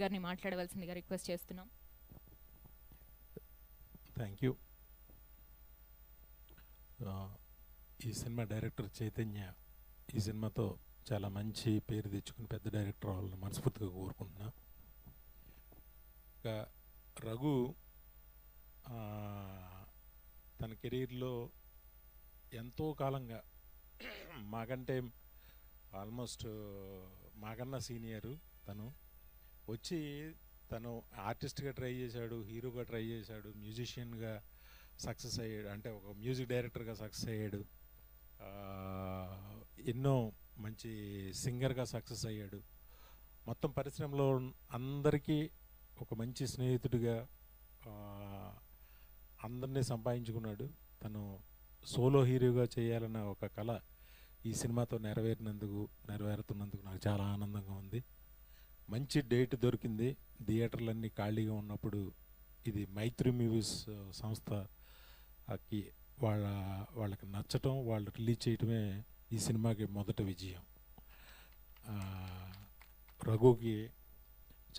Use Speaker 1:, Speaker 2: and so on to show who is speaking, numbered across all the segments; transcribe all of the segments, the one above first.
Speaker 1: గారిని మాట్లాడవలసిందిగా రిక్వెస్ట్ చేస్తున్నాం.
Speaker 2: Thank you. ఈ సినిమా డైరెక్టర్ చైతన్య ఈ సినిమాతో చాలా మంచి పేరు తెచ్చుకుని పెద్ద డైరెక్టర్ అవ్వాలని మనస్ఫూర్తిగా కోరుకుంటున్నా. ఇంకా రఘు తన కెరీర్లో ఎంతో కాలంగా మాకంటే ఆల్మోస్ట్ మాకన్నా సీనియరు తను వచ్చి తను ఆర్టిస్ట్గా ట్రై చేశాడు, హీరోగా ట్రై చేశాడు, మ్యూజిషియన్గా సక్సెస్ అయ్యాడు, అంటే ఒక మ్యూజిక్ డైరెక్టర్గా సక్సెస్ అయ్యాడు, ఎన్నో మంచి సింగర్గా సక్సెస్ అయ్యాడు. మొత్తం పరిశ్రమలో అందరికీ ఒక మంచి స్నేహితుడిగా అందరినీ సంపాదించుకున్నాడు. తను సోలో హీరోగా చేయాలన్న ఒక కళ ఈ సినిమాతో నెరవేరుతున్నందుకు నాకు చాలా ఆనందంగా ఉంది. మంచి డేట్ దొరికింది. థియేటర్లన్నీ ఖాళీగా ఉన్నప్పుడు ఇది మైత్రి మూవీస్ సంస్థకి వాళ్ళకి నచ్చటం, వాళ్ళు రిలీజ్ చేయటమే ఈ సినిమాకి మొదటి విజయం. రఘుకి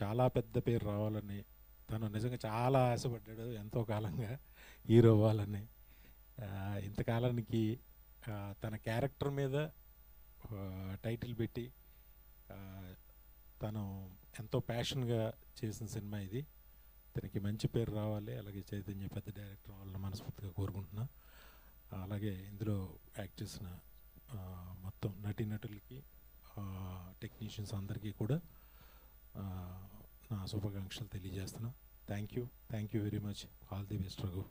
Speaker 2: చాలా పెద్ద పేరు రావాలని తను నిజంగా చాలా ఆశపడ్డాడు ఎంతో కాలంగా హీరో అవ్వాలని. ఇంతకాలానికి తన క్యారెక్టర్ మీద టైటిల్ పెట్టి తను ఎంతో ప్యాషన్గా చేసిన సినిమా ఇది. తనకి మంచి పేరు రావాలి, అలాగే చైతన్య పెద్ద డైరెక్టర్ అవ్వాలని మనస్ఫూర్తిగా కోరుకుంటున్నా. అలాగే ఇందులో యాక్ట్ చేసిన మొత్తం నటీనటులకి టెక్నీషియన్స్ అందరికీ కూడా నా శుభాకాంక్షలు తెలియజేస్తున్నా. Thank you very much. All the best Raghu.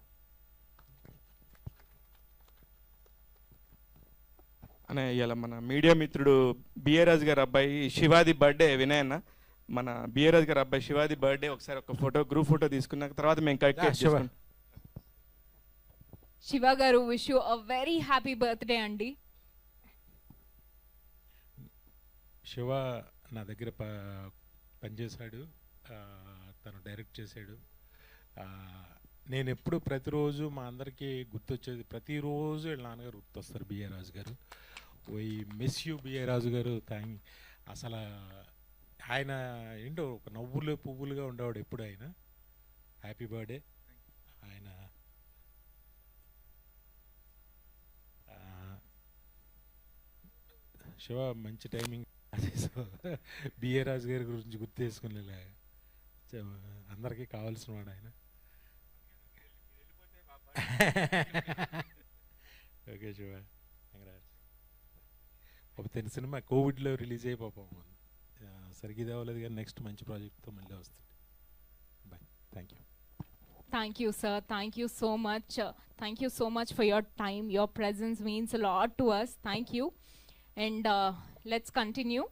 Speaker 3: అనే ఇలా మన మీడియా మిత్రుడు బిఏ రాజు గారి అబ్బాయి శివాది బర్త్డే వినయ్ అన్న, మన బిఏ రాజు గారి అబ్బాయి శివాది బర్త్డే ఒకసారి ఒక ఫోటో గ్రూప్ ఫోటో తీసుకున్నాక తర్వాత మేము కట్ చేస్తాం.
Speaker 1: శివ గారు, wish you a very happy birthday అండి.
Speaker 2: శివ నా దగ్గర పనిచేశాడు, తను డైరెక్ట్ చేశాడు. నేను ఎప్పుడు ప్రతిరోజు మా అందరికీ గుర్తొచ్చేది, ప్రతిరోజు వీళ్ళ నాన్నగారు గుర్తొస్తారు, బిఏ రాజు గారు. వై మిస్ యూ బిఏ రాజు గారు. అసలు ఆయన ఏంటో ఒక నవ్వులు పువ్వులుగా ఉండేవాడు ఎప్పుడు. ఆయన హ్యాపీ బర్త్డే. ఆయన శివ మంచి టైమింగ్. బిఏ రాజు గారి గురించి గుర్తు చేసుకునేలా అందరికీ కావాల్సిన వాడు ఆయన. ఓకే శివ, కాకపోతే సినిమా కోవిడ్లో రిలీజ్ అయిపోతాం, సరిగ్గా అవ్వలేదు, కానీ నెక్స్ట్ మంచి ప్రాజెక్ట్తో మళ్ళీ వస్తుంది. Bye.
Speaker 1: Thank you, sir. Thank you so much. Thank you so much for your time. Your presence means a lot to us. Thank you. And let's continue.